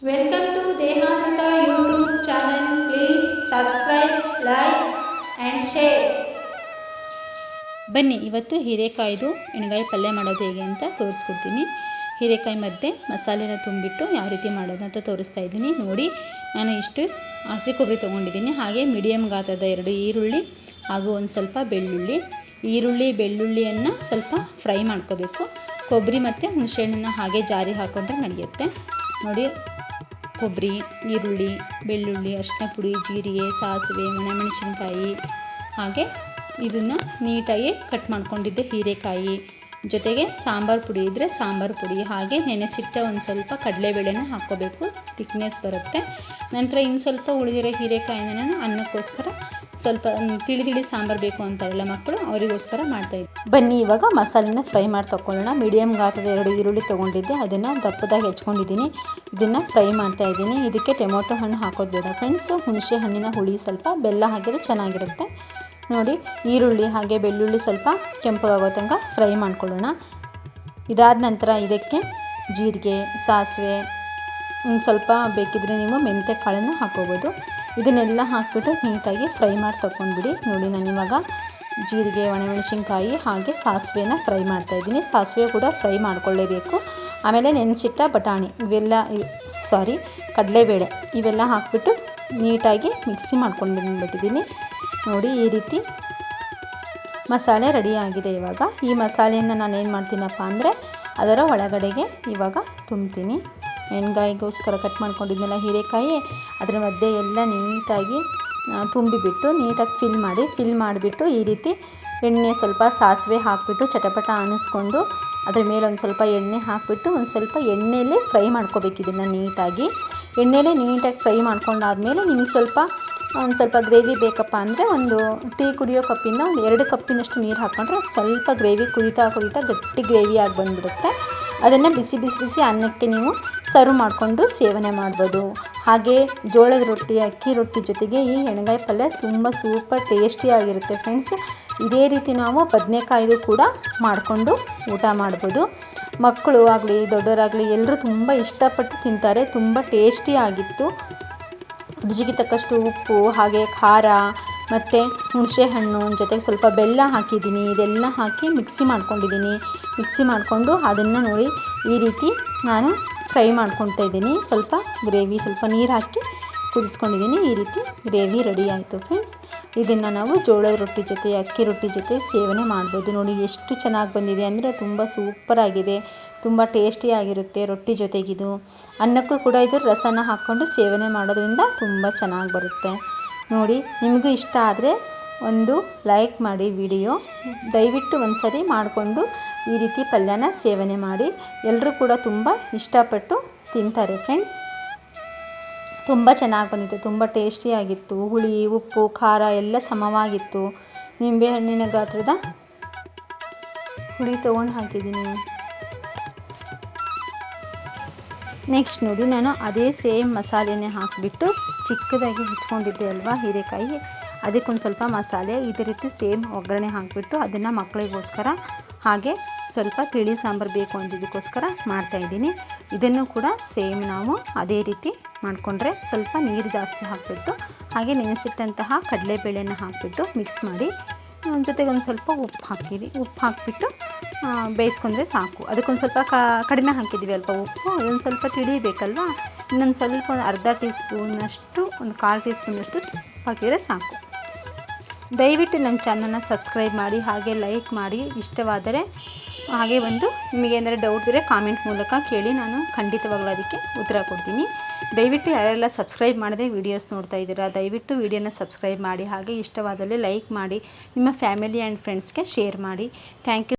Welcome to Dehamrita YouTube channel. Please subscribe, like and share. ಬನ್ನಿ ಇವತ್ತು ಹೀರೆಕಾಯ್ದು ಎಣ್ಗಾಯಿ ಪಲ್ಯ ಮಾಡೋದು ಹೇಗೆ ಅಂತ ತೋರಿಸ್ಕೊಡ್ತೀನಿ. ಹೀರೆಕಾಯಿ ಮಧ್ಯೆ ಮಸಾಲೆನ ತುಂಬಿಟ್ಟು ಯಾವ ರೀತಿ ಮಾಡೋದು ಅಂತ ತೋರಿಸ್ತಾ ಇದ್ದೀನಿ. ನೋಡಿ, ನಾನು ಇಷ್ಟು ಹಸಿ ಕೊಬ್ಬರಿ ತೊಗೊಂಡಿದ್ದೀನಿ. ಹಾಗೆ ಮೀಡಿಯಮ್ ಗಾತ್ರದ 2 ಈರುಳ್ಳಿ ಹಾಗೂ ಒಂದು ಸ್ವಲ್ಪ ಬೆಳ್ಳುಳ್ಳಿ. ಬೆಳ್ಳುಳ್ಳಿಯನ್ನು ಸ್ವಲ್ಪ ಫ್ರೈ ಮಾಡ್ಕೋಬೇಕು. ಕೊಬ್ಬರಿ ಮತ್ತು ಹುಣಸೆಹಣ್ಣನ್ನು ಹಾಗೆ ಜಾರಿ ಹಾಕ್ಕೊಂಡ್ರೆ ನಡೆಯುತ್ತೆ. ನೋಡಿ, ಕೊಬ್ಬರಿ, ಈರುಳ್ಳಿ, ಬೆಳ್ಳುಳ್ಳಿ, ಅರಿಶಿನ ಪುಡಿ, ಜೀರಿಗೆ, ಸಾಸಿವೆ, ಒಣಮೆಣಸಿನ್ಕಾಯಿ, ಹಾಗೆ ಇದನ್ನು ನೀಟಾಗಿ ಕಟ್ ಮಾಡ್ಕೊಂಡಿದ್ದೆ ಹೀರೆಕಾಯಿ, ಜೊತೆಗೆ ಸಾಂಬಾರು ಪುಡಿ ಇದ್ದರೆ ಸಾಂಬಾರು ಪುಡಿ, ಹಾಗೆ ನೆನೆಸಿಟ್ಟ ಒಂದು ಸ್ವಲ್ಪ ಕಡಲೆಬೇಳೆನ ಹಾಕ್ಕೋಬೇಕು, ಥಿಕ್ನೆಸ್ ಬರುತ್ತೆ. ನಂತರ ಇನ್ನು ಸ್ವಲ್ಪ ಉಳಿದಿರೋ ಹೀರೆಕಾಯಿನ ನಾನು ಅನ್ನಕ್ಕೋಸ್ಕರ ಸ್ವಲ್ಪ ತಿಳಿ ಸಾಂಬಾರು ಬೇಕು ಅಂತಾರಲ್ಲ ಮಕ್ಕಳು, ಅವರಿಗೋಸ್ಕರ ಮಾಡ್ತಾಯಿದ್ದೆ. ಬನ್ನಿ ಇವಾಗ ಮಸಾಲೆನ ಫ್ರೈ ಮಾಡಿ ತಗೊಳ್ಳೋಣ. ಮೀಡಿಯಮ್ ಗಾತ್ರದ 2 ಈರುಳ್ಳಿ ತೊಗೊಂಡಿದ್ದೆ, ಅದನ್ನು ದಪ್ಪದಾಗಿ ಹೆಚ್ಕೊಂಡಿದ್ದೀನಿ. ಇದನ್ನು ಫ್ರೈ ಮಾಡ್ತಾಯಿದ್ದೀನಿ. ಇದಕ್ಕೆ ಟೊಮೊಟೊ ಹಣ್ಣು ಹಾಕೋದು ಬೇಡ ಫ್ರೆಂಡ್ಸು, ಹುಣಸೆ ಹಣ್ಣಿನ ಹುಳಿ ಸ್ವಲ್ಪ ಬೆಲ್ಲ ಹಾಕಿದ್ರೆ ಚೆನ್ನಾಗಿರುತ್ತೆ. ನೋಡಿ, ಈರುಳ್ಳಿ ಹಾಗೆ ಬೆಳ್ಳುಳ್ಳಿ ಸ್ವಲ್ಪ ಕೆಂಪಗಾಗೋ ತನಕ ಫ್ರೈ ಮಾಡ್ಕೊಳ್ಳೋಣ. ಇದಾದ ನಂತರ ಇದಕ್ಕೆ ಜೀರಿಗೆ, ಸಾಸಿವೆ, ಸ್ವಲ್ಪ ಬೇಕಿದ್ರೆ ನೀವು ಮೆಂತ್ಯ ಕಾಳನ್ನು ಹಾಕೋಬೋದು. ಇದನ್ನೆಲ್ಲ ಹಾಕಿಬಿಟ್ಟು ನೀಟಾಗಿ ಫ್ರೈ ಮಾಡಿ ತಗೊಂಡ್ಬಿಡಿ. ನೋಡಿ, ನಾನಿವಾಗ ಜೀರಿಗೆ, ಒಣಮೆಣಸಿನ್ಕಾಯಿ ಹಾಗೆ ಸಾಸಿವೆನ ಫ್ರೈ ಮಾಡ್ತಾಯಿದ್ದೀನಿ. ಸಾಸಿವೆ ಕೂಡ ಫ್ರೈ ಮಾಡ್ಕೊಳ್ಳೇಬೇಕು. ಆಮೇಲೆ ನೆನೆಸಿಟ್ಟ ಬಟಾಣಿ ಕಡಲೆಬೇಳೆ ಇವೆಲ್ಲ ಹಾಕಿಬಿಟ್ಟು ನೀಟಾಗಿ ಮಿಕ್ಸಿ ಮಾಡ್ಕೊಂಡು ಬಂದುಬಿಟ್ಟಿದ್ದೀನಿ. ನೋಡಿ, ಈ ರೀತಿ ಮಸಾಲೆ ರೆಡಿಯಾಗಿದೆ. ಇವಾಗ ಈ ಮಸಾಲೆಯನ್ನು ನಾನು ಏನು ಮಾಡ್ತೀನಪ್ಪ ಅಂದರೆ ಅದರ ಒಳಗಡೆಗೆ ಇವಾಗ ತುಂಬ್ತೀನಿ. ಎಣ್ಗಾಯಿಗೋಸ್ಕರ ಕಟ್ ಮಾಡ್ಕೊಂಡಿದ್ನೆಲ್ಲ ಹೀರೆಕಾಯಿ ಅದರ ಮಧ್ಯೆ ಎಲ್ಲ ನೀಟಾಗಿ ತುಂಬಿಬಿಟ್ಟು ನೀಟಾಗಿ ಫಿಲ್ ಮಾಡಿಬಿಟ್ಟು ಈ ರೀತಿ ಎಣ್ಣೆ ಸ್ವಲ್ಪ ಸಾಸಿವೆ ಹಾಕಿಬಿಟ್ಟು ಚಟಪಟ ಅನ್ನಿಸ್ಕೊಂಡು ಅದ್ರ ಮೇಲೆ ಒಂದು ಸ್ವಲ್ಪ ಎಣ್ಣೆ ಹಾಕಿಬಿಟ್ಟು ಒಂದು ಸ್ವಲ್ಪ ಎಣ್ಣೆಯಲ್ಲೇ ಫ್ರೈ ಮಾಡ್ಕೋಬೇಕು. ಇದನ್ನು ನೀಟಾಗಿ ಫ್ರೈ ಮಾಡ್ಕೊಂಡಾದಮೇಲೆ ನಿಮಗೆ ಒಂದು ಸ್ವಲ್ಪ ಗ್ರೇವಿ ಬೇಕಪ್ಪ ಅಂದರೆ ಒಂದು ಟೀ ಕುಡಿಯೋ ಕಪ್ಪಿಂದ ಒಂದು 2 ಕಪ್ಪಿನಷ್ಟು ನೀರು ಹಾಕ್ಕೊಂಡ್ರೆ ಸ್ವಲ್ಪ ಗ್ರೇವಿ ಕುದೀತಾ ಗಟ್ಟಿ ಗ್ರೇವಿ ಆಗಿ ಬಂದುಬಿಡುತ್ತೆ. ಅದನ್ನು ಬಿಸಿ ಅನ್ನಕ್ಕೆ ನೀವು ಸರ್ವ್ ಮಾಡಿಕೊಂಡು ಸೇವನೆ ಮಾಡ್ಬೋದು. ಹಾಗೆ ಜೋಳದ ರೊಟ್ಟಿ, ಅಕ್ಕಿ ರೊಟ್ಟಿ ಜೊತೆಗೆ ಈ ಎಣ್ಗಾಯಿ ಪಲ್ಯ ತುಂಬ ಸೂಪರ್ ಟೇಸ್ಟಿಯಾಗಿರುತ್ತೆ ಫ್ರೆಂಡ್ಸ್. ಇದೇ ರೀತಿ ನಾವು ಬದನೆಕಾಯ್ದು ಕೂಡ ಮಾಡಿಕೊಂಡು ಊಟ ಮಾಡ್ಬೋದು. ಮಕ್ಕಳು ಆಗಲಿ ದೊಡ್ಡವರಾಗಲಿ ಎಲ್ಲರೂ ತುಂಬ ಇಷ್ಟಪಟ್ಟು ತಿಂತಾರೆ. ತುಂಬ ಟೇಸ್ಟಿಯಾಗಿತ್ತು. ರುಚಿಗೆ ತಕ್ಕಷ್ಟು ಉಪ್ಪು ಹಾಗೆ ಖಾರ ಮತ್ತು ಹುಣಸೆ ಹಣ್ಣು ಜೊತೆಗೆ ಸ್ವಲ್ಪ ಬೆಲ್ಲ ಹಾಕಿದ್ದೀನಿ. ಇದೆಲ್ಲ ಹಾಕಿ ಮಿಕ್ಸಿ ಮಾಡಿಕೊಂಡು ಅದನ್ನು ನೋಡಿ ಈ ರೀತಿ ನಾನು ಫ್ರೈ ಮಾಡ್ಕೊತಾ ಇದ್ದೀನಿ. ಸ್ವಲ್ಪ ಗ್ರೇವಿ ಸ್ವಲ್ಪ ನೀರು ಹಾಕಿ ಕುದಿಸ್ಕೊಂಡಿದ್ದೀನಿ. ಈ ರೀತಿ ಗ್ರೇವಿ ರೆಡಿ ಆಯಿತು ಫ್ರೆಂಡ್ಸ್. ಇದನ್ನು ನಾವು ಜೋಳದ ರೊಟ್ಟಿ ಜೊತೆ, ಅಕ್ಕಿ ರೊಟ್ಟಿ ಜೊತೆ ಸೇವನೆ ಮಾಡ್ಬೋದು. ನೋಡಿ ಎಷ್ಟು ಚೆನ್ನಾಗಿ ಬಂದಿದೆ ಅಂದರೆ ತುಂಬ ಸೂಪರಾಗಿದೆ, ತುಂಬ ಟೇಸ್ಟಿಯಾಗಿರುತ್ತೆ ರೊಟ್ಟಿ ಜೊತೆಗಿದು. ಅನ್ನಕ್ಕೂ ಕೂಡ ಇದು ರಸನ ಹಾಕ್ಕೊಂಡು ಸೇವನೆ ಮಾಡೋದ್ರಿಂದ ತುಂಬ ಚೆನ್ನಾಗಿ ಬರುತ್ತೆ. ನೋಡಿ, ನಿಮಗೂ ಇಷ್ಟ ಆದರೆ ಒಂದು ಲೈಕ್ ಮಾಡಿ ವಿಡಿಯೋ. ದಯವಿಟ್ಟು ಒಂದು ಸರಿ ಮಾಡಿಕೊಂಡು ಈ ರೀತಿ ಪಲ್ಯನ ಸೇವನೆ ಮಾಡಿ. ಎಲ್ಲರೂ ಕೂಡ ತುಂಬ ಇಷ್ಟಪಟ್ಟು ತಿಂತಾರೆ ಫ್ರೆಂಡ್ಸ್. ತುಂಬ ಚೆನ್ನಾಗಿ ಬಂದಿತ್ತು, ತುಂಬ ಟೇಸ್ಟಿಯಾಗಿತ್ತು. ಹುಳಿ, ಉಪ್ಪು, ಖಾರ ಎಲ್ಲ ಸಮವಾಗಿತ್ತು. ನಿಂಬೆಹಣ್ಣಿನ ಗಾತ್ರದ ಹುಳಿ ತೊಗೊಂಡು ಹಾಕಿದ್ದೀನಿ. ನೆಕ್ಸ್ಟ್ ನೋಡಿ, ನಾನು ಅದೇ ಸೇಮ್ ಮಸಾಲೆನೇ ಹಾಕಿಬಿಟ್ಟು ಚಿಕ್ಕದಾಗಿ ಹೆಚ್ಕೊಂಡಿದ್ದೆ ಅಲ್ವಾ ಹೀರೆಕಾಯಿ, ಅದಕ್ಕೊಂದು ಸ್ವಲ್ಪ ಮಸಾಲೆ ಇದೇ ರೀತಿ ಸೇಮ್ ಒಗ್ಗರಣೆ ಹಾಕಿಬಿಟ್ಟು ಅದನ್ನು ಮಕ್ಕಳಿಗೋಸ್ಕರ ಹಾಗೆ ಸ್ವಲ್ಪ ತಿಳಿ ಸಾಂಬಾರು ಬೇಕು ಅಂದಿದ್ದಕ್ಕೋಸ್ಕರ ಮಾಡ್ತಾಯಿದ್ದೀನಿ. ಇದನ್ನು ಕೂಡ ಸೇಮ್ ನಾವು ಅದೇ ರೀತಿ ಮಾಡಿಕೊಂಡ್ರೆ ಸ್ವಲ್ಪ ನೀರು ಜಾಸ್ತಿ ಹಾಕಿಬಿಟ್ಟು ಹಾಗೆ ನೆನೆಸಿಟ್ಟಂತಹ ಕಡಲೆಬೇಳೆನ ಹಾಕಿಬಿಟ್ಟು ಮಿಕ್ಸ್ ಮಾಡಿ ಜೊತೆಗೆ ಒಂದು ಸ್ವಲ್ಪ ಉಪ್ಪು ಹಾಕಿಬಿಟ್ಟು ಬೇಯಿಸ್ಕೊಂಡ್ರೆ ಸಾಕು. ಅದಕ್ಕೊಂದು ಸ್ವಲ್ಪ ಕಡಿಮೆ ಹಾಕಿದ್ದೀವಿ ಅಲ್ಪ ಉಪ್ಪು, ಅದೊಂದು ಸ್ವಲ್ಪ ತಿಳಿಬೇಕಲ್ವ, ಇನ್ನೊಂದು ಸ್ವಲ್ಪ ಅರ್ಧ ಟೀ ಸ್ಪೂನಷ್ಟು ಒಂದು 1/4 ಟೀ ಸ್ಪೂನಷ್ಟು ಹಾಕಿದರೆ ಸಾಕು. ದಯವಿಟ್ಟು ನಮ್ಮ ಚಾನಲ್ನ ಸಬ್ಸ್ಕ್ರೈಬ್ ಮಾಡಿ ಹಾಗೆ ಲೈಕ್ ಮಾಡಿ. ಇಷ್ಟವಾದರೆ ಹಾಗೆ ನಿಮಗೇನಾದರೂ ಡೌಟ್ ಇದ್ದರೆ ಕಾಮೆಂಟ್ ಮೂಲಕ ಕೇಳಿ, ನಾನು ಖಂಡಿತವಾಗ್ಲೂ ಅದಕ್ಕೆ ಉತ್ತರ ಕೊಡ್ತೀನಿ. ದಯವಿಟ್ಟು ಯಾರೆಲ್ಲ ಸಬ್ಸ್ಕ್ರೈಬ್ ಮಾಡದೆ ವೀಡಿಯೋಸ್ ನೋಡ್ತಾ ಇದ್ದೀರಾ, ದಯವಿಟ್ಟು ವೀಡಿಯೋನ ಸಬ್ಸ್ಕ್ರೈಬ್ ಮಾಡಿ. ಹಾಗೆ ಇಷ್ಟವಾದಲ್ಲಿ ಲೈಕ್ ಮಾಡಿ, ನಿಮ್ಮ ಫ್ಯಾಮಿಲಿ ಆ್ಯಂಡ್ ಫ್ರೆಂಡ್ಸ್ಗೆ ಶೇರ್ ಮಾಡಿ. Thank you.